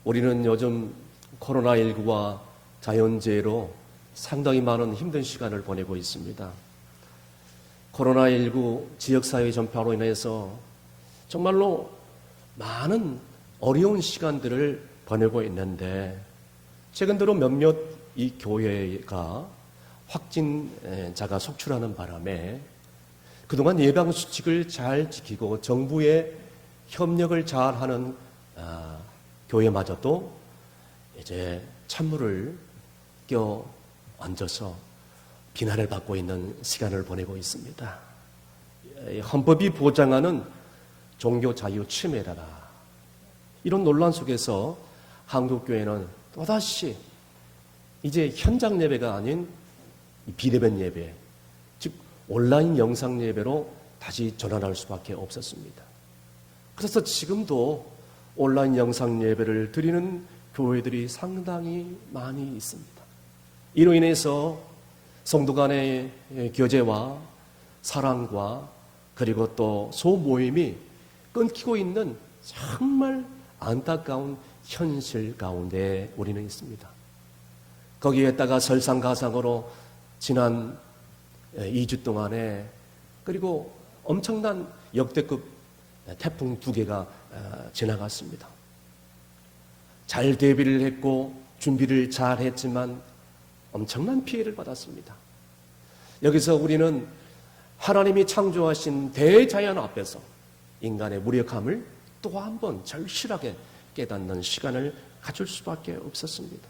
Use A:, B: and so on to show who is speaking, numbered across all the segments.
A: 우리는 요즘 코로나19와 자연재해로 상당히 많은 힘든 시간을 보내고 있습니다. 코로나19 지역사회 전파로 인해서 정말로 많은 어려운 시간들을 보내고 있는데, 최근 들어 몇몇 이 교회가 확진자가 속출하는 바람에 그동안 예방수칙을 잘 지키고 정부의 협력을 잘하는 교회마저도 이제 찬물을 껴얹어서 비난을 받고 있는 시간을 보내고 있습니다. 헌법이 보장하는 종교 자유 침해라, 이런 논란 속에서 한국교회는 또다시 이제 현장 예배가 아닌 비대면 예배, 즉 온라인 영상 예배로 다시 전환할 수밖에 없었습니다. 그래서 지금도 온라인 영상 예배를 드리는 교회들이 상당히 많이 있습니다. 이로 인해서 성도 간의 교제와 사랑과 그리고 또 소모임이 끊기고 있는 정말 안타까운 현실 가운데 우리는 있습니다. 거기에다가 설상가상으로 지난 2주 동안에 그리고 엄청난 역대급 태풍 2개가 지나갔습니다. 잘 대비를 했고 준비를 잘 했지만 엄청난 피해를 받았습니다. 여기서 우리는 하나님이 창조하신 대자연 앞에서 인간의 무력함을 또 한 번 절실하게 깨닫는 시간을 가질 수밖에 없었습니다.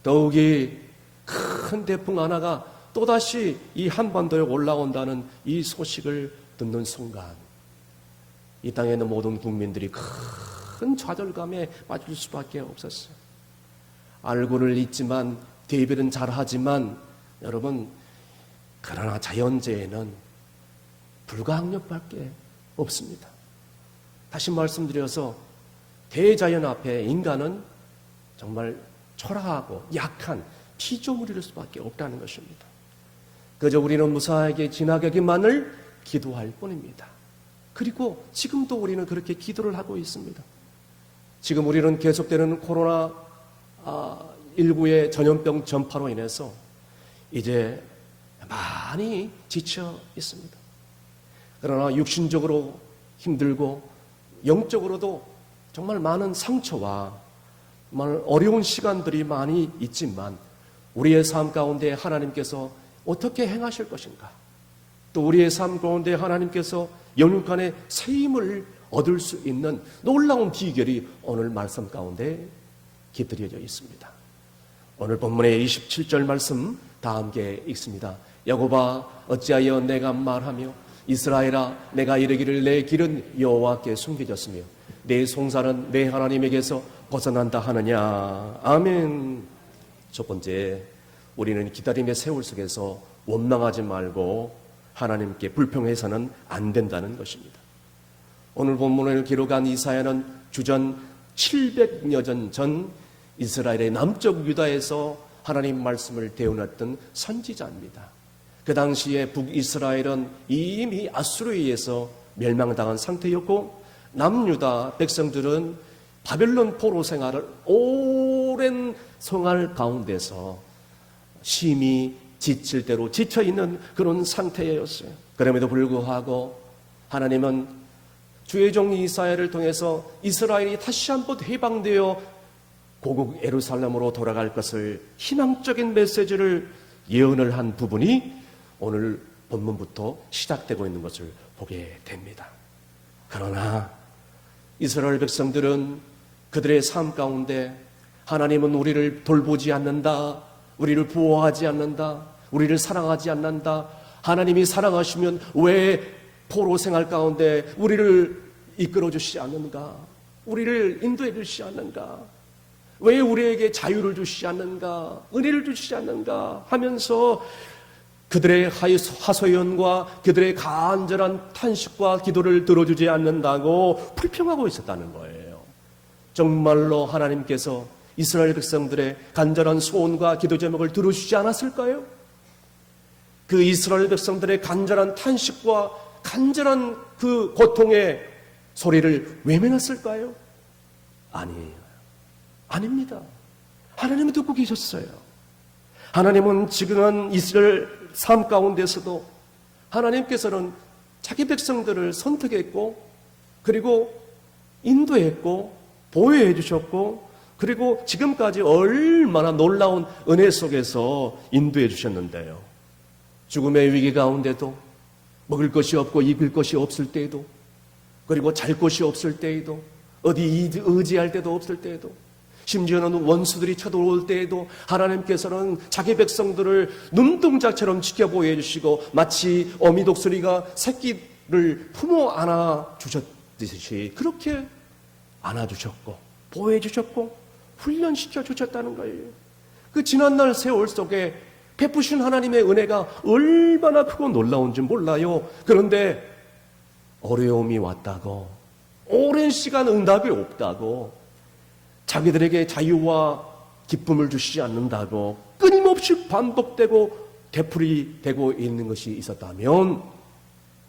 A: 더욱이 큰 태풍 하나가 또다시 이 한반도에 올라온다는 이 소식을 듣는 순간 이 땅에 있는 모든 국민들이 큰 좌절감에 빠질 수밖에 없었어요. 알고는 있지만 대비는 잘하지만 여러분, 그러나 자연재해는 불가항력밖에 없습니다. 다시 말씀드려서 대자연 앞에 인간은 정말 초라하고 약한 피조물일 수밖에 없다는 것입니다. 그저 우리는 무사하게 지나가기만을 기도할 뿐입니다. 그리고 지금도 우리는 그렇게 기도를 하고 있습니다. 지금 우리는 계속되는 코로나19의 전염병 전파로 인해서 이제 많이 지쳐 있습니다. 그러나 육신적으로 힘들고 영적으로도 정말 많은 상처와 정말 어려운 시간들이 많이 있지만 우리의 삶 가운데 하나님께서 어떻게 행하실 것인가, 또 우리의 삶 가운데 하나님께서 영육간의 새 힘을 얻을 수 있는 놀라운 비결이 오늘 말씀 가운데 깃들여져 있습니다. 오늘 본문의 27절 말씀 다 함께 읽습니다. 야곱아, 어찌하여 내가 말하며 이스라엘아, 내가 이르기를 내 길은 여호와께 숨겨졌으며 내 송사는 내 하나님에게서 벗어난다 하느냐. 아멘. 첫 번째, 우리는 기다림의 세월 속에서 원망하지 말고 하나님께 불평해서는 안 된다는 것입니다. 오늘 본문을 기록한 이사야는 주전 700여 년 전 이스라엘의 남쪽 유다에서 하나님 말씀을 대언했던 선지자입니다. 그 당시에 북이스라엘은 이미 아수르에 의해서 멸망당한 상태였고 남유다 백성들은 바벨론 포로 생활을 오랜 생활 가운데서 심히 지칠 대로 지쳐있는 그런 상태였어요. 그럼에도 불구하고 하나님은 주의 종 이사야를 통해서 이스라엘이 다시 한번 해방되어 고국 예루살렘으로 돌아갈 것을 희망적인 메시지를 예언을 한 부분이 오늘 본문부터 시작되고 있는 것을 보게 됩니다. 그러나 이스라엘 백성들은 그들의 삶 가운데 하나님은 우리를 돌보지 않는다, 우리를 보호하지 않는다, 우리를 사랑하지 않는다, 하나님이 사랑하시면 왜 포로 생활 가운데 우리를 이끌어 주시지 않는가, 우리를 인도해 주시지 않는가, 왜 우리에게 자유를 주시지 않는가, 은혜를 주시지 않는가 하면서 그들의 하소연과 그들의 간절한 탄식과 기도를 들어주지 않는다고 불평하고 있었다는 거예요. 정말로 하나님께서 이스라엘 백성들의 간절한 소원과 기도 제목을 들어주지 않았을까요? 그 이스라엘 백성들의 간절한 탄식과 간절한 그 고통의 소리를 외면했을까요? 아니에요. 아닙니다. 하나님은 듣고 계셨어요. 하나님은 지금은 이스라엘 삶 가운데서도 하나님께서는 자기 백성들을 선택했고, 그리고 인도했고, 보호해 주셨고, 그리고 지금까지 얼마나 놀라운 은혜 속에서 인도해 주셨는데요. 죽음의 위기 가운데도, 먹을 것이 없고 입을 것이 없을 때에도, 그리고 잘 곳이 없을 때에도, 어디 의지할 때도 없을 때에도, 심지어는 원수들이 쳐들어올 때에도 하나님께서는 자기 백성들을 눈동자처럼 지켜보여 주시고, 마치 어미 독수리가 새끼를 품어 안아 주셨듯이 그렇게 안아주셨고 보호해 주셨고 훈련시켜 주셨다는 거예요. 그 지난날 세월 속에 베푸신 하나님의 은혜가 얼마나 크고 놀라운지 몰라요. 그런데 어려움이 왔다고, 오랜 시간 응답이 없다고, 자기들에게 자유와 기쁨을 주시지 않는다고 끊임없이 반복되고 되풀이되고 있는 것이 있었다면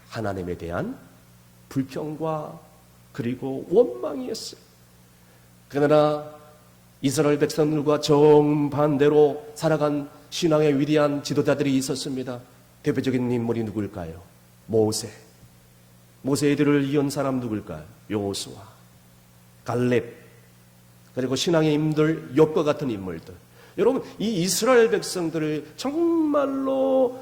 A: 하나님에 대한 불평과 그리고 원망이었어요. 그러나 이스라엘 백성들과 정반대로 살아간 신앙의 위대한 지도자들이 있었습니다. 대표적인 인물이 누굴까요? 모세의 뒤를 이은 사람 누굴까요? 여호수아, 갈렙, 그리고 신앙의 인물, 욥과 같은 인물들. 여러분, 이 이스라엘 백성들을 정말로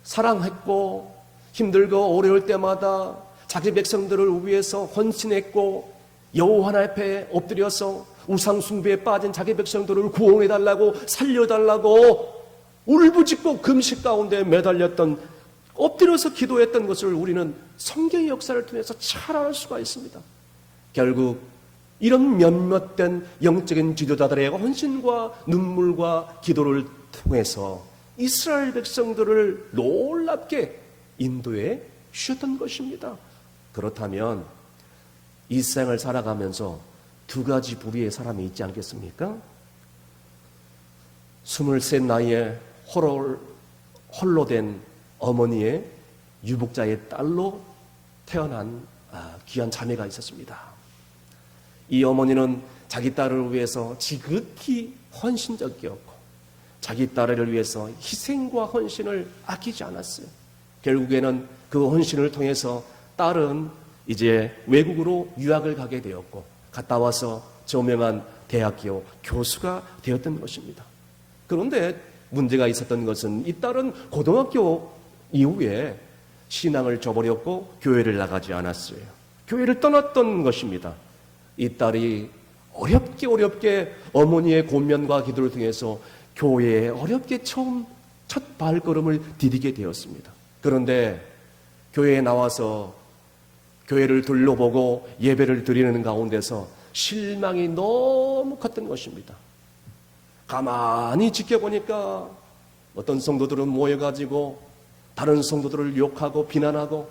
A: 사랑했고 힘들고 어려울 때마다 자기 백성들을 위해서 헌신했고, 여호와 하나님 앞에 엎드려서 우상 숭배에 빠진 자기 백성들을 구원해달라고, 살려달라고 울부짖고 금식 가운데 매달렸던, 엎드려서 기도했던 것을 우리는 성경의 역사를 통해서 잘 알 수가 있습니다. 결국 이런 몇몇된 영적인 지도자들의 헌신과 눈물과 기도를 통해서 이스라엘 백성들을 놀랍게 인도해 주셨던 것입니다. 그렇다면 이 생을 살아가면서 두 가지 부류의 사람이 있지 않겠습니까? 23 나이에 홀로 된 어머니의 유복자의 딸로 태어난 귀한 자매가 있었습니다. 이 어머니는 자기 딸을 위해서 지극히 헌신적이었고, 자기 딸을 위해서 희생과 헌신을 아끼지 않았어요. 결국에는 그 헌신을 통해서 딸은 이제 외국으로 유학을 가게 되었고, 갔다 와서 저명한 대학교 교수가 되었던 것입니다. 그런데 문제가 있었던 것은 이 딸은 고등학교 이후에 신앙을 저버렸고 교회를 나가지 않았어요. 교회를 떠났던 것입니다. 이 딸이 어렵게 어머니의 권면과 기도를 통해서 교회에 어렵게 첫 발걸음을 디디게 되었습니다. 그런데 교회에 나와서 교회를 둘러보고 예배를 드리는 가운데서 실망이 너무 컸던 것입니다. 가만히 지켜보니까 어떤 성도들은 모여가지고 다른 성도들을 욕하고 비난하고,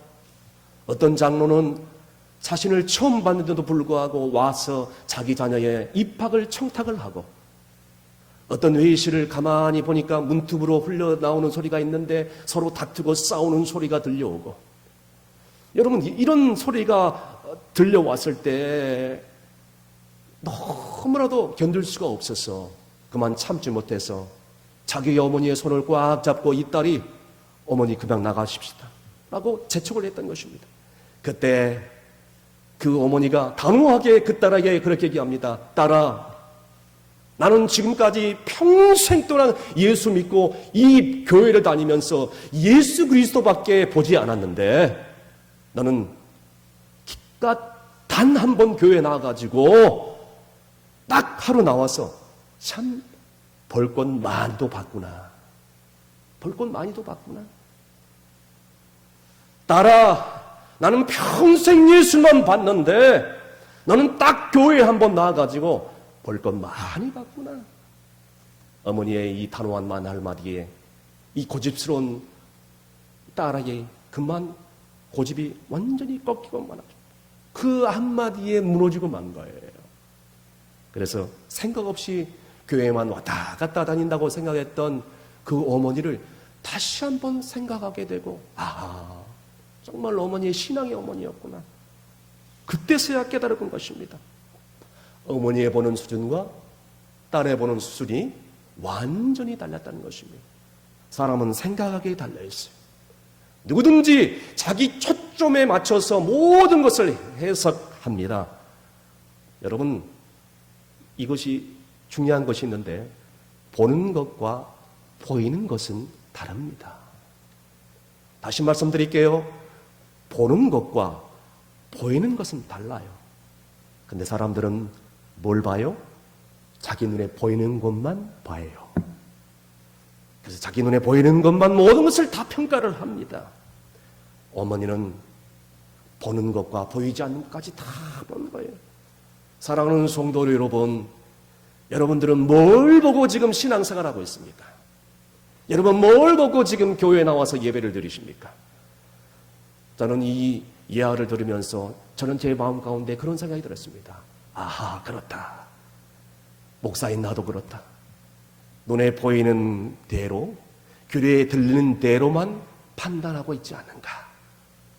A: 어떤 장로는 자신을 처음 봤는데도 불구하고 와서 자기 자녀의 입학을 청탁을 하고, 어떤 회의실을 가만히 보니까 문틈으로 흘러나오는 소리가 있는데 서로 다투고 싸우는 소리가 들려오고, 여러분 이런 소리가 들려왔을 때 너무나도 견딜 수가 없어서 그만 참지 못해서 자기 어머니의 손을 꽉 잡고 이 딸이 어머니 그냥 나가십시다 라고 재촉을 했던 것입니다. 그때 그 어머니가 단호하게 그 딸에게 그렇게 얘기합니다. 딸아, 나는 지금까지 평생 동안 예수 믿고 이 교회를 다니면서 예수 그리스도밖에 보지 않았는데, 너는 기껏 단 한 번 교회 나와가지고 딱 하루 나와서 참 벌것 많이도 받구나. 벌것 많이도 받구나. 딸아, 나는 평생 예수만 봤는데 너는 딱 교회에 한 번 나와가지고 벌것 많이 받구나. 어머니의 이 단호한 말 한마디에 이 고집스러운 딸에게 그만 고집이 완전히 꺾이고 말았죠. 그 한마디에 무너지고 만 거예요. 그래서 생각 없이 교회만 왔다 갔다 다닌다고 생각했던 그 어머니를 다시 한번 생각하게 되고, 정말 어머니의 신앙의 어머니였구나. 그때서야 깨달은 것입니다. 어머니의 보는 수준과 딴에 보는 수준이 완전히 달랐다는 것입니다. 사람은 생각하기에 달려있어요. 누구든지 자기 초점에 맞춰서 모든 것을 해석합니다. 여러분, 이것이 중요한 것이 있는데 보는 것과 보이는 것은 다릅니다. 다시 말씀드릴게요. 보는 것과 보이는 것은 달라요. 근데 사람들은 뭘 봐요? 자기 눈에 보이는 것만 봐요. 그래서 자기 눈에 보이는 것만 모든 것을 다 평가를 합니다. 어머니는 보는 것과 보이지 않는 것까지 다 보는 거예요. 사랑하는 성도 여러분, 여러분들은 뭘 보고 지금 신앙생활하고 있습니까? 여러분 뭘 보고 지금 교회에 나와서 예배를 드리십니까? 저는 이 예화를 들으면서 저는 제 마음 가운데 그런 생각이 들었습니다. 아하, 그렇다. 목사인 나도 그렇다. 눈에 보이는 대로, 귀에 들리는 대로만 판단하고 있지 않는가.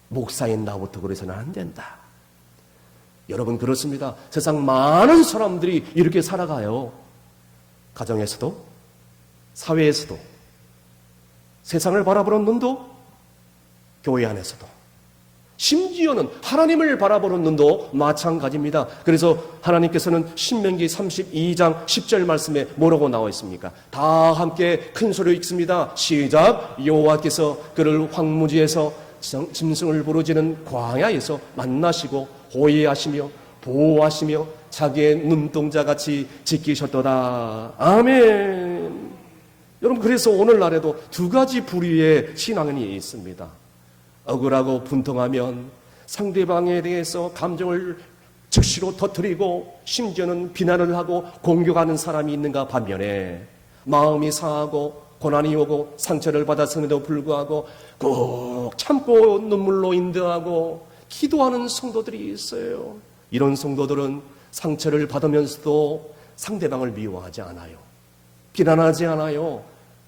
A: 목사인 나부터 그래서는 안 된다. 여러분 그렇습니다. 세상 많은 사람들이 이렇게 살아가요. 가정에서도, 사회에서도, 세상을 바라보는 눈도, 교회 안에서도, 심지어는 하나님을 바라보는 눈도 마찬가지입니다. 그래서 하나님께서는 신명기 32장 10절 말씀에 뭐라고 나와 있습니까? 다 함께 큰 소리로 읽습니다. 시작. 여호와께서 그를 황무지에서 짐승을 부르짖는 광야에서 만나시고 호위하시며 보호하시며 자기의 눈동자같이 지키셨도다. 아멘. 여러분 그래서 오늘날에도 두 가지 부류의 신앙이 있습니다. 억울하고 분통하면 상대방에 대해서 감정을 즉시로 터뜨리고 심지어는 비난을 하고 공격하는 사람이 있는가 반면에 마음이 상하고 고난이 오고 상처를 받았음에도 불구하고 꼭 참고 눈물로 인도하고 기도하는 성도들이 있어요. 이런 성도들은 상처를 받으면서도 상대방을 미워하지 않아요. 비난하지 않아요.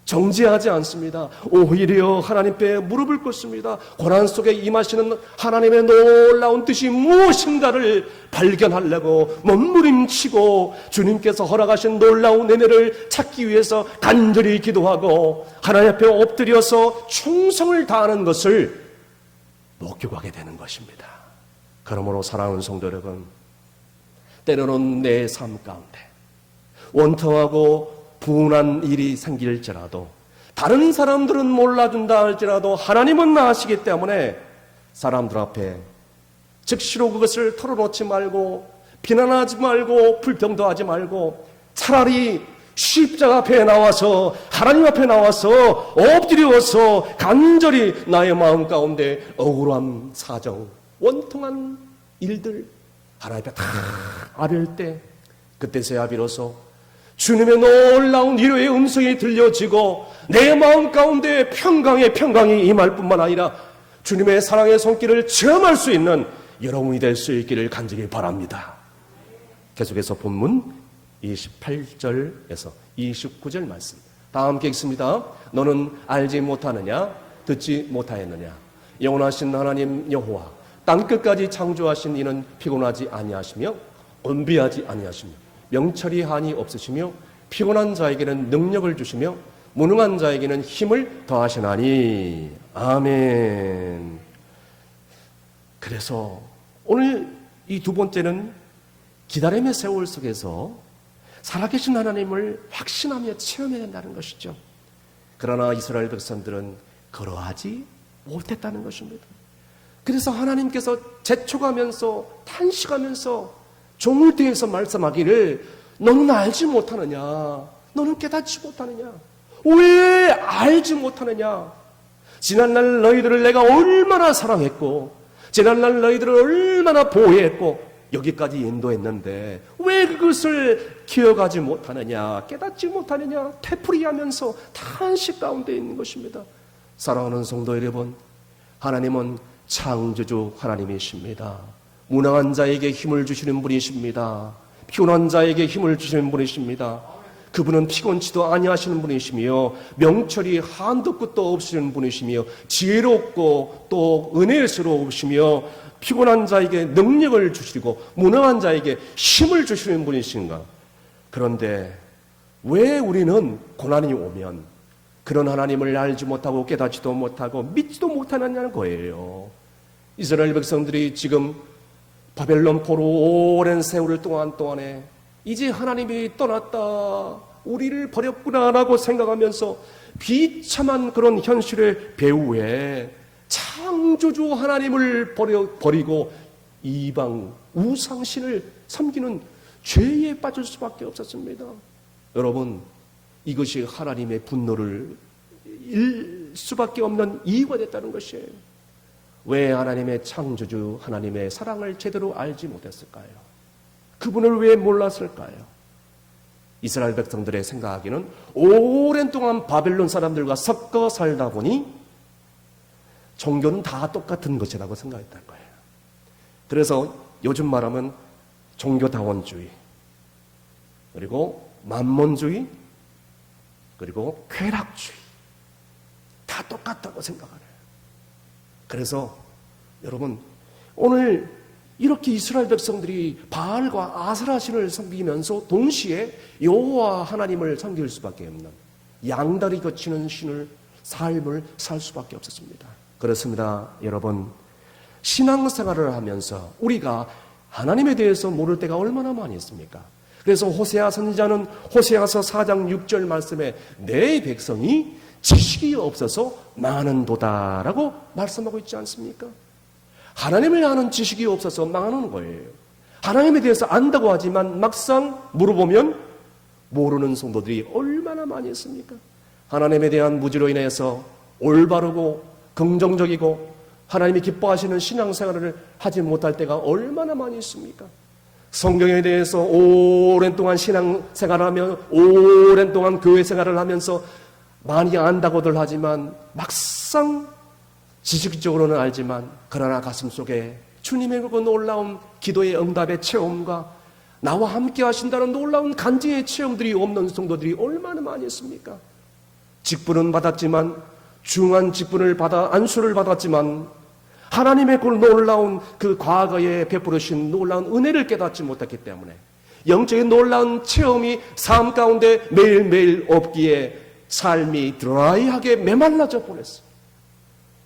A: 정죄하지 않습니다. 오히려 하나님께 무릎을 꿇습니다. 고난 속에 임하시는 하나님의 놀라운 뜻이 무엇인가를 발견하려고 몸부림치고 주님께서 허락하신 놀라운 은혜를 찾기 위해서 간절히 기도하고 하나님 앞에 엎드려서 충성을 다하는 것을 목격하게 되는 것입니다. 그러므로 사랑하는 성도 여러분, 때로는 내 삶 가운데 원통하고 분한 일이 생길지라도 다른 사람들은 몰라준다 할지라도 하나님은 아시기 때문에 사람들 앞에 즉시로 그것을 털어놓지 말고 비난하지 말고 불평도 하지 말고 차라리 십자가 앞에 나와서 하나님 앞에 나와서 엎드려서 간절히 나의 마음 가운데 억울함, 사정, 원통한 일들 하나님 앞에 다 아릴 때 그때서야 비로소 주님의 놀라운 위로의 음성이 들려지고 내 마음 가운데 평강이 임할 뿐만 아니라 주님의 사랑의 손길을 체험할 수 있는 여러분이 될 수 있기를 간절히 바랍니다. 계속해서 본문 28절에서 29절 말씀 다 함께 읽습니다. 너는 알지 못하느냐 듣지 못하였느냐 영원하신 하나님 여호와 땅끝까지 창조하신 이는 피곤하지 아니하시며 은비하지 아니하시며 명철이 한이 없으시며 피곤한 자에게는 능력을 주시며 무능한 자에게는 힘을 더하시나니. 아멘. 그래서 오늘 이 두 번째는 기다림의 세월 속에서 살아계신 하나님을 확신하며 체험해야 된다는 것이죠. 그러나 이스라엘 백성들은 그러하지 못했다는 것입니다. 그래서 하나님께서 재촉하면서 탄식하면서 종을 대해서 말씀하기를 너는 알지 못하느냐? 너는 깨닫지 못하느냐? 왜 알지 못하느냐? 지난날 너희들을 내가 얼마나 사랑했고 지난날 너희들을 얼마나 보호했고 여기까지 인도했는데 왜 그것을 기억하지 못하느냐? 깨닫지 못하느냐? 되풀이하면서 탄식 가운데 있는 것입니다. 사랑하는 성도 여러분, 하나님은 창조주 하나님이십니다. 무능한 자에게 힘을 주시는 분이십니다. 피곤한 자에게 힘을 주시는 분이십니다. 그분은 피곤치도 아니하시는 분이시며 명철이 한도 끝도 없으시는 분이시며 지혜롭고 또 은혜스러우시며 피곤한 자에게 능력을 주시고 무능한 자에게 힘을 주시는 분이신가. 그런데 왜 우리는 고난이 오면 그런 하나님을 알지 못하고 깨닫지도 못하고 믿지도 못하느냐는 거예요. 이스라엘 백성들이 지금 바벨론 포로 오랜 세월 동안에 이제 하나님이 떠났다, 우리를 버렸구나라고 생각하면서 비참한 그런 현실의 배후에 창조주 하나님을 버리고 이방 우상신을 섬기는 죄에 빠질 수밖에 없었습니다. 여러분, 이것이 하나님의 분노를 일 수밖에 없는 이유가 됐다는 것이에요. 왜 하나님의 창조주 하나님의 사랑을 제대로 알지 못했을까요? 그분을 왜 몰랐을까요? 이스라엘 백성들의 생각하기는 오랜 동안 바벨론 사람들과 섞어 살다 보니 종교는 다 똑같은 것이라고 생각했던 거예요. 그래서 요즘 말하면 종교다원주의, 그리고 만몬주의, 그리고 쾌락주의, 다 똑같다고 생각하네요. 그래서 여러분, 오늘 이렇게 이스라엘 백성들이 바알과 아세라신을 섬기면서 동시에 여호와 하나님을 섬길 수밖에 없는 양다리 거치는 삶을 살 수밖에 없었습니다. 그렇습니다. 여러분, 신앙생활을 하면서 우리가 하나님에 대해서 모를 때가 얼마나 많이 있습니까? 그래서 호세아 선지자는 호세아서 4장 6절 말씀에 내 백성이 지식이 없어서 망하는도다라고 말씀하고 있지 않습니까? 하나님을 아는 지식이 없어서 망하는 거예요. 하나님에 대해서 안다고 하지만 막상 물어보면 모르는 성도들이 얼마나 많이 있습니까? 하나님에 대한 무지로 인해서 올바르고 긍정적이고 하나님이 기뻐하시는 신앙생활을 하지 못할 때가 얼마나 많이 있습니까? 성경에 대해서 오랜 동안 신앙생활을 하며 오랜 동안 교회 생활을 하면서 많이 안다고들 하지만 막상 지식적으로는 알지만 그러나 가슴속에 주님의 그 놀라운 기도의 응답의 체험과 나와 함께 하신다는 놀라운 간증의 체험들이 없는 성도들이 얼마나 많이 있습니까? 직분은 받았지만 중한 직분을 받아 안수를 받았지만 하나님의 그 놀라운 그 과거에 베풀으신 놀라운 은혜를 깨닫지 못했기 때문에 영적인 놀라운 체험이 삶 가운데 매일매일 없기에 삶이 드라이하게 메말라져 버렸어요.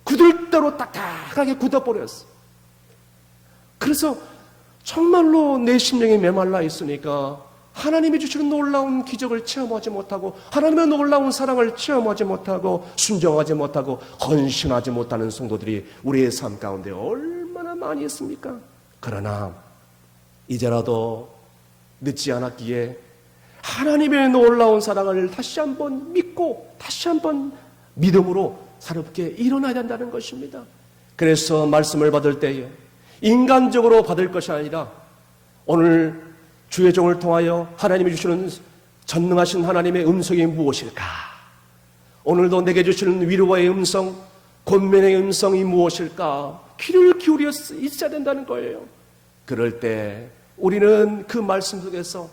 A: 굳을대로 딱딱하게 굳어버렸어요. 그래서 정말로 내 심령이 메말라 있으니까 하나님이 주시는 놀라운 기적을 체험하지 못하고 하나님의 놀라운 사랑을 체험하지 못하고 순종하지 못하고 헌신하지 못하는 성도들이 우리의 삶 가운데 얼마나 많이 있습니까? 그러나 이제라도 늦지 않았기에 하나님의 놀라운 사랑을 다시 한번 믿고 다시 한번 믿음으로 새롭게 일어나야 된다는 것입니다. 그래서 말씀을 받을 때에 인간적으로 받을 것이 아니라 오늘 주의 종을 통하여 하나님이 주시는 전능하신 하나님의 음성이 무엇일까? 오늘도 내게 주시는 위로와의 음성, 권면의 음성이 무엇일까? 귀를 기울여 있어야 된다는 거예요. 그럴 때 우리는 그 말씀 속에서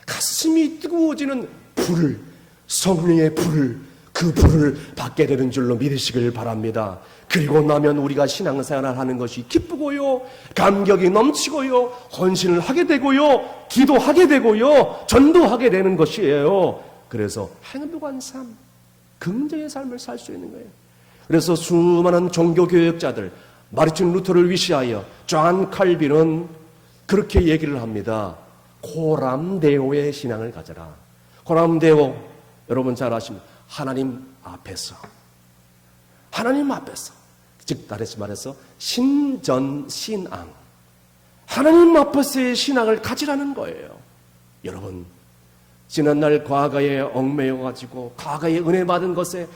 A: 가슴이 뜨거워지는 불을, 성령의 불을, 그 불을 받게 되는 줄로 믿으시길 바랍니다. 그리고 나면 우리가 신앙생활을 하는 것이 기쁘고요, 감격이 넘치고요, 헌신을 하게 되고요, 기도하게 되고요, 전도하게 되는 것이에요. 그래서 행복한 삶, 긍정의 삶을 살 수 있는 거예요. 그래서 수많은 종교교역자들, 마르틴 루터를 위시하여 존 칼빈은 그렇게 얘기를 합니다. 코람데오의 신앙을 가져라. 코람데오, 여러분 잘 아십니다. 하나님 앞에서, 즉 다시 말해서 신전신앙, 하나님 앞에서의 신앙을 가지라는 거예요. 여러분, 지난날 과거에 얽매여가지고 과거에 은혜 받은 것에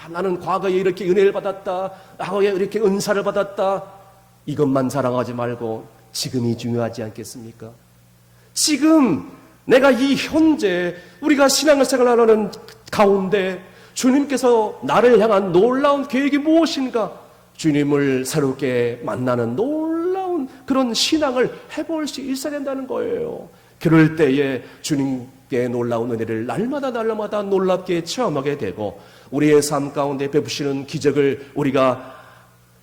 A: 나는 과거에 이렇게 은혜를 받았다, 과거에 이렇게 은사를 받았다, 이것만 자랑하지 말고 지금이 중요하지 않겠습니까? 지금 내가 이 현재 우리가 신앙생활하는 가운데 주님께서 나를 향한 놀라운 계획이 무엇인가? 주님을 새롭게 만나는 놀라운 그런 신앙을 해볼 수 있어야 된다는 거예요. 그럴 때에 주님께 놀라운 은혜를 날마다 놀랍게 체험하게 되고 우리의 삶 가운데 베푸시는 기적을 우리가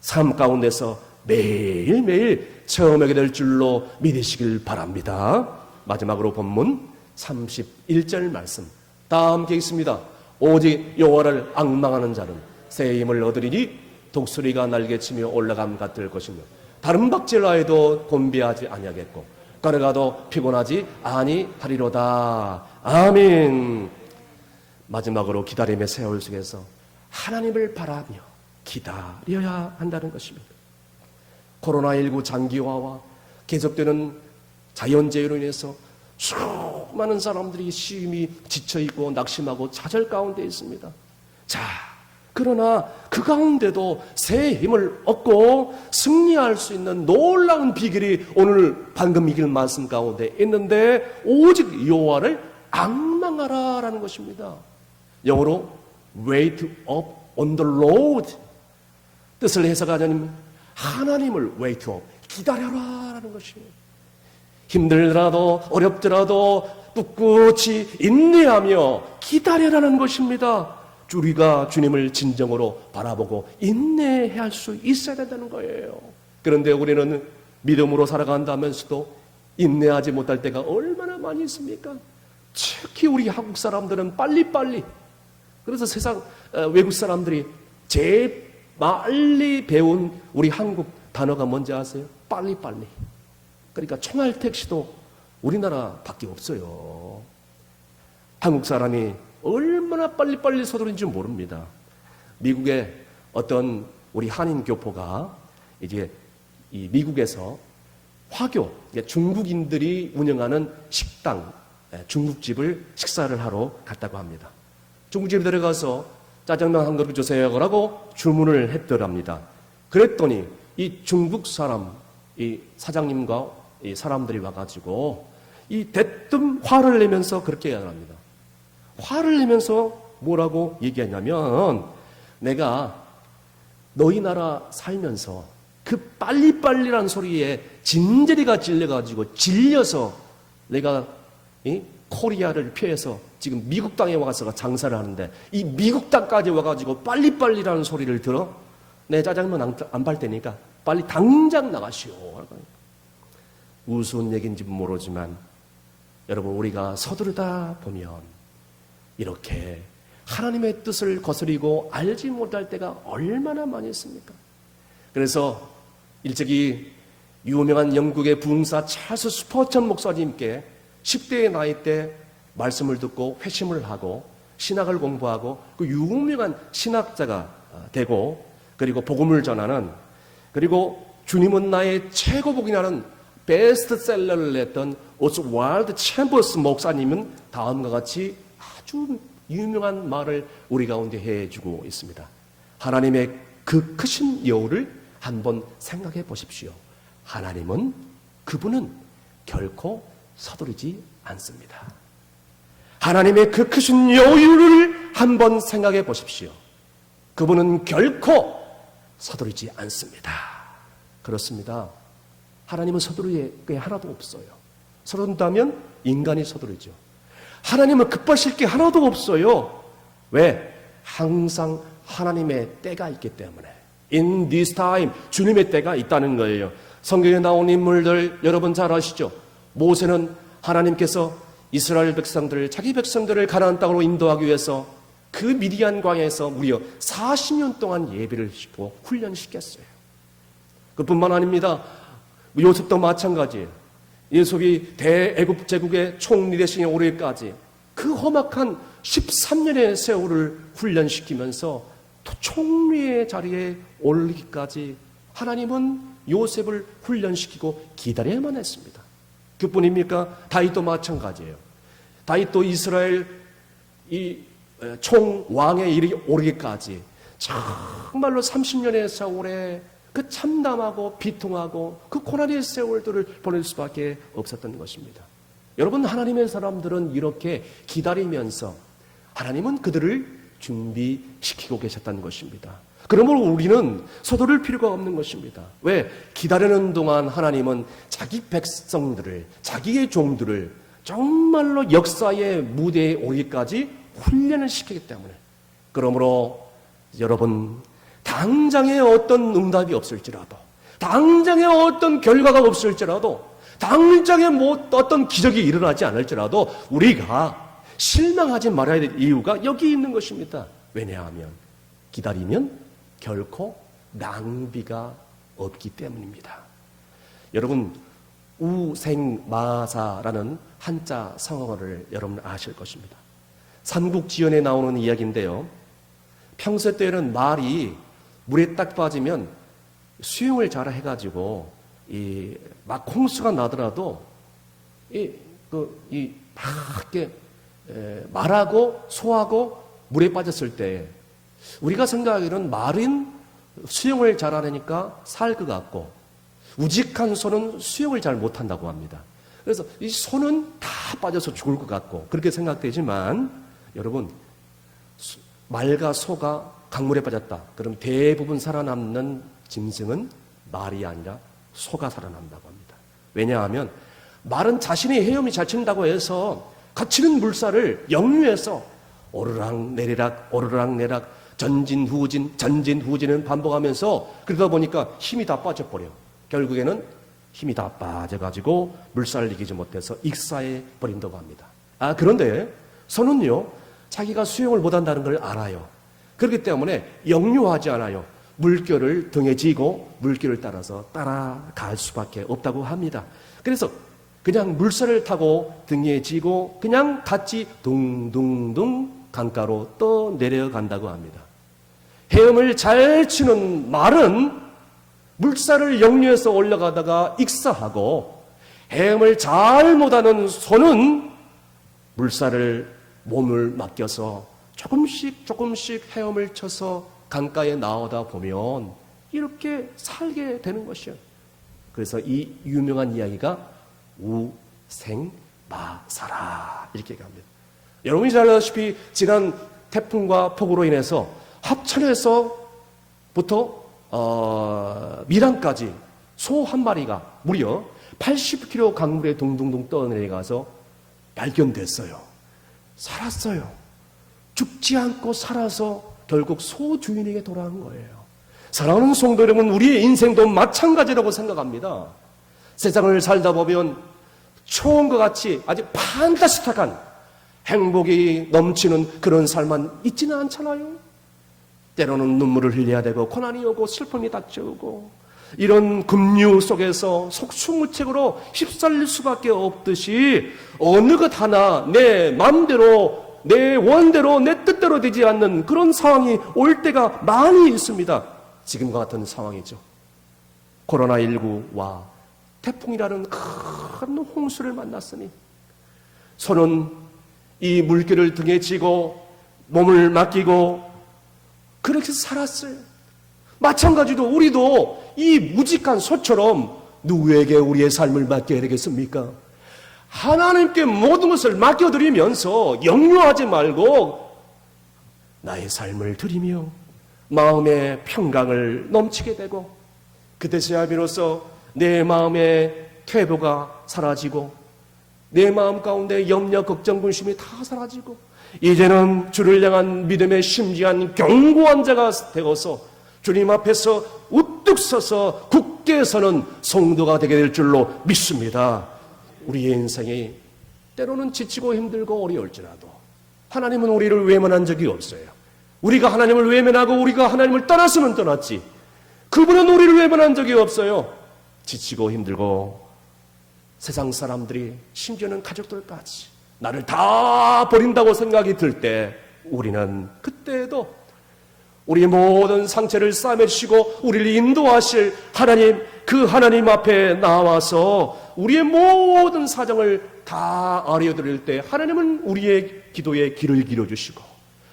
A: 삶 가운데서 매일매일 체험하게 될 줄로 믿으시길 바랍니다. 마지막으로 본문 31절 말씀 다 함께 있습니다. 오직 여호와를 앙망하는 자는 새 힘을 얻으리니 독수리가 날개치며 올라감 같을 것이며 다른 박질라에도 곤비하지 아니하겠고 걸어가도 피곤하지 아니하리로다. 아멘. 마지막으로 기다림의 세월 속에서 하나님을 바라며 기다려야 한다는 것입니다. 코로나19 장기화와 계속되는 자연재해로 인해서 수많은 사람들이 심히 지쳐있고 낙심하고 좌절 가운데 있습니다. 자, 그러나 그 가운데도 새 힘을 얻고 승리할 수 있는 놀라운 비결이 오늘 방금 이길 말씀 가운데 있는데 오직 여호와를 앙망하라라는 것입니다. 영어로 wait up on the Lord. 뜻을 해석하자면 하나님을 wait up, 기다려라라는 것이에요. 힘들더라도 어렵더라도 꿋꿋이 인내하며 기다려라는 것입니다. 우리가 주님을 진정으로 바라보고 인내해야 할 수 있어야 된다는 거예요. 그런데 우리는 믿음으로 살아간다면서도 인내하지 못할 때가 얼마나 많이 있습니까? 특히 우리 한국 사람들은 빨리빨리, 그래서 세상 외국 사람들이 제일 빨리 배운 우리 한국 단어가 뭔지 아세요? 빨리빨리. 그러니까 총알 택시도 우리나라밖에 없어요. 한국 사람이 얼마나 빨리빨리 서두른지 모릅니다. 미국의 어떤 우리 한인 교포가 이제 이 미국에서 화교, 중국인들이 운영하는 식당, 중국집을 식사를 하러 갔다고 합니다. 중국집에 들어가서 짜장면 한 그릇 주세요라고 주문을 했더랍니다. 그랬더니 이 중국 사람, 이 사장님과 이 사람들이 와가지고 이 대뜸 화를 내면서 그렇게 얘기합니다. 화를 내면서 뭐라고 얘기하냐면 내가 너희 나라 살면서 그 빨리빨리란 소리에 진저리가 찔려가지고 질려서 내가 코리아를 피해서 지금 미국 땅에 와서 장사를 하는데 이 미국 땅까지 와가지고 빨리빨리라는 소리를 들어 내 짜장면 안 팔 테니까 빨리 당장 나가시오. 우스운 얘기인지 모르지만 여러분 우리가 서두르다 보면 이렇게 하나님의 뜻을 거스리고 알지 못할 때가 얼마나 많이 있습니까? 그래서 일찍이 유명한 영국의 부흥사 찰스 스퍼전 목사님께 10대의 나이 때 말씀을 듣고 회심을 하고 신학을 공부하고 그 유명한 신학자가 되고 그리고 복음을 전하는 그리고 주님은 나의 최고복이라는 베스트셀러를 냈던 오스왈드 챔버스 목사님은 다음과 같이 아주 유명한 말을 우리 가운데 해주고 있습니다. 하나님의 그 크신 여우를 한번 생각해 보십시오. 하나님은 그분은 결코 서두르지 않습니다. 하나님의 그 크신 여우를 한번 생각해 보십시오. 그분은 결코 서두르지 않습니다. 그렇습니다. 하나님은 서두르게 하나도 없어요. 서두른다면 인간이 서두르죠. 하나님은 급하실 게 하나도 없어요. 왜? 항상 하나님의 때가 있기 때문에. In this time, 주님의 때가 있다는 거예요. 성경에 나온 인물들 여러분 잘 아시죠? 모세는 하나님께서 이스라엘 백성들을 자기 백성들을 가나안 땅으로 인도하기 위해서 그 미디안 광야에서 무려 40년 동안 예비를 시키고 훈련시켰어요. 그뿐만 아닙니다. 요셉도 마찬가지예요. 요셉이 대애굽 제국의 총리 대신에 오르기까지 그 험악한 13년의 세월을 훈련시키면서 또 총리의 자리에 오르기까지 하나님은 요셉을 훈련시키고 기다려야만 했습니다. 그뿐입니까? 다윗도 마찬가지예요. 다윗도 이스라엘 이 총왕에 오르기까지 정말로 30년의 세월에 그 참담하고 비통하고 그 고난의 세월들을 보낼 수밖에 없었던 것입니다. 여러분, 하나님의 사람들은 이렇게 기다리면서 하나님은 그들을 준비시키고 계셨다는 것입니다. 그러므로 우리는 서두를 필요가 없는 것입니다. 왜? 기다리는 동안 하나님은 자기 백성들을, 자기의 종들을 정말로 역사의 무대에 오기까지 훈련을 시키기 때문에. 그러므로 여러분, 당장에 어떤 응답이 없을지라도, 당장에 어떤 결과가 없을지라도, 당장에 어떤 기적이 일어나지 않을지라도 우리가 실망하지 말아야 될 이유가 여기 있는 것입니다. 왜냐하면 기다리면 결코 낭비가 없기 때문입니다. 여러분, 우생마사라는 한자 성어를 여러분 아실 것입니다. 삼국지연에 나오는 이야기인데요. 평소 때는 말이 물에 딱 빠지면 수영을 잘 해가지고 막 홍수가 나더라도 말하고 소하고 물에 빠졌을 때 우리가 생각하기로는 말은 수영을 잘하니까 살 것 같고 우직한 소는 수영을 잘 못한다고 합니다. 그래서 이 소는 다 빠져서 죽을 것 같고 그렇게 생각되지만 여러분, 말과 소가 강물에 빠졌다. 그럼 대부분 살아남는 짐승은 말이 아니라 소가 살아난다고 합니다. 왜냐하면 말은 자신의 헤엄이 잘 친다고 해서 갇히는 물살을 역류해서 오르락 내리락 오르락 내리락 전진 후진은 반복하면서 그러다 보니까 힘이 다 빠져버려. 결국에는 힘이 다 빠져가지고 물살을 이기지 못해서 익사해 버린다고 합니다. 그런데 소는요, 자기가 수영을 못한다는 걸 알아요. 그렇기 때문에 역류하지 않아요. 물결을 등에 지고 물결을 따라서 따라갈 수밖에 없다고 합니다. 그래서 그냥 물살을 타고 등에 지고 그냥 같이 둥둥둥 강가로 떠 내려간다고 합니다. 헤엄을 잘 치는 말은 물살을 역류해서 올라가다가 익사하고, 헤엄을 잘 못하는 소는 물살을 몸을 맡겨서 조금씩 헤엄을 쳐서 강가에 나오다 보면 이렇게 살게 되는 것이에요. 그래서 이 유명한 이야기가 우생마사라 이렇게 얘기합니다. 여러분이 잘 아시다시피 지난 태풍과 폭우로 인해서 합천에서부터 밀양까지 소 한 마리가 무려 80km 강물에 둥둥둥 떠내려가서 발견됐어요. 살았어요. 죽지 않고 살아서 결국 소 주인에게 돌아온 거예요. 사랑하는 성도 여러분, 우리의 인생도 마찬가지라고 생각합니다. 세상을 살다 보면 초원과 같이 아주 판타스틱한 행복이 넘치는 그런 삶만 있지는 않잖아요. 때로는 눈물을 흘려야 되고 고난이 오고 슬픔이 닥쳐오고 이런 급류 속에서 속수무책으로 휩쓸릴 수밖에 없듯이 어느 것 하나 내 마음대로 내 원대로 내 뜻대로 되지 않는 그런 상황이 올 때가 많이 있습니다. 지금과 같은 상황이죠. 코로나19와 태풍이라는 큰 홍수를 만났으니 소는 이 물결을 등에 지고 몸을 맡기고 그렇게 살았어요. 마찬가지로 우리도 이 무직한 소처럼 누구에게 우리의 삶을 맡겨야 되겠습니까? 하나님께 모든 것을 맡겨드리면서 역류하지 말고 나의 삶을 드리며 마음의 평강을 넘치게 되고 그때서야 비로소 내 마음의 퇴보가 사라지고 내 마음 가운데 염려, 걱정, 근심이 다 사라지고 이제는 주를 향한 믿음의 심지한 견고한 자가 되어서 주님 앞에서 우뚝 서서 굳게 서는 성도가 되게 될 줄로 믿습니다. 우리의 인생이 때로는 지치고 힘들고 어려울지라도 하나님은 우리를 외면한 적이 없어요. 우리가 하나님을 외면하고 우리가 하나님을 떠났으면 떠났지 그분은 우리를 외면한 적이 없어요. 지치고 힘들고 세상 사람들이 심지어는 가족들까지 나를 다 버린다고 생각이 들 때 우리는 그때에도 우리의 모든 상처를 싸매주시고 우리를 인도하실 하나님, 그 하나님 앞에 나와서 우리의 모든 사정을 다 알려드릴 때 하나님은 우리의 기도에 귀를 기울여주시고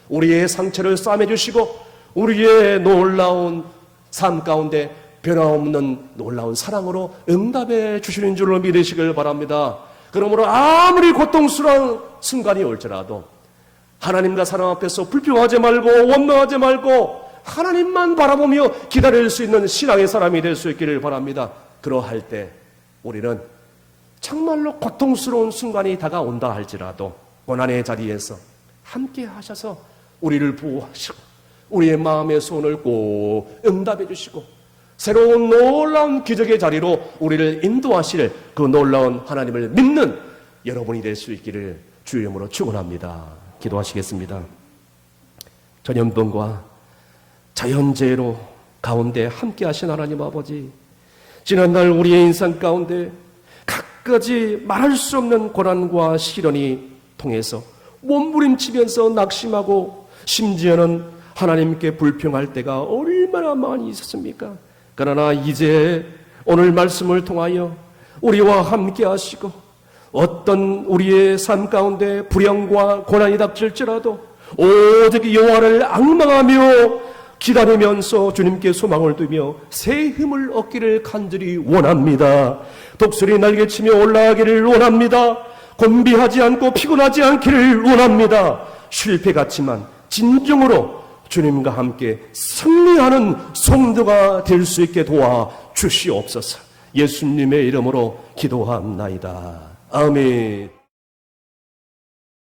A: 우리의 상처를 싸매주시고 우리의 놀라운 삶 가운데 변함없는 놀라운 사랑으로 응답해 주시는 줄로 믿으시길 바랍니다. 그러므로 아무리 고통스러운 순간이 올지라도 하나님과 사람 앞에서 불평하지 말고 원망하지 말고 하나님만 바라보며 기다릴 수 있는 신앙의 사람이 될 수 있기를 바랍니다. 그러할 때 우리는 정말로 고통스러운 순간이 다가온다 할지라도 고난의 자리에서 함께 하셔서 우리를 보호하시고 우리의 마음의 소원을 꼭 응답해 주시고 새로운 놀라운 기적의 자리로 우리를 인도하실 그 놀라운 하나님을 믿는 여러분이 될 수 있기를 주의 이름으로 축원합니다. 기도하시겠습니다. 전염병과 자연재해로 가운데 함께 하신 하나님 아버지, 지난날 우리의 인생 가운데 갖가지 말할 수 없는 고난과 시련이 통해서 몸부림치면서 낙심하고 심지어는 하나님께 불평할 때가 얼마나 많이 있었습니까? 그러나 이제 오늘 말씀을 통하여 우리와 함께 하시고 어떤 우리의 삶 가운데 불행과 고난이 닥칠지라도 오직 여호와를 앙망하며 기다리면서 주님께 소망을 두며 새 힘을 얻기를 간절히 원합니다. 독수리 날개치며 올라가기를 원합니다. 곤비하지 않고 피곤하지 않기를 원합니다. 실패 같지만 진정으로 주님과 함께 승리하는 성도가 될 수 있게 도와 주시옵소서. 예수님의 이름으로 기도합나이다. 아멘.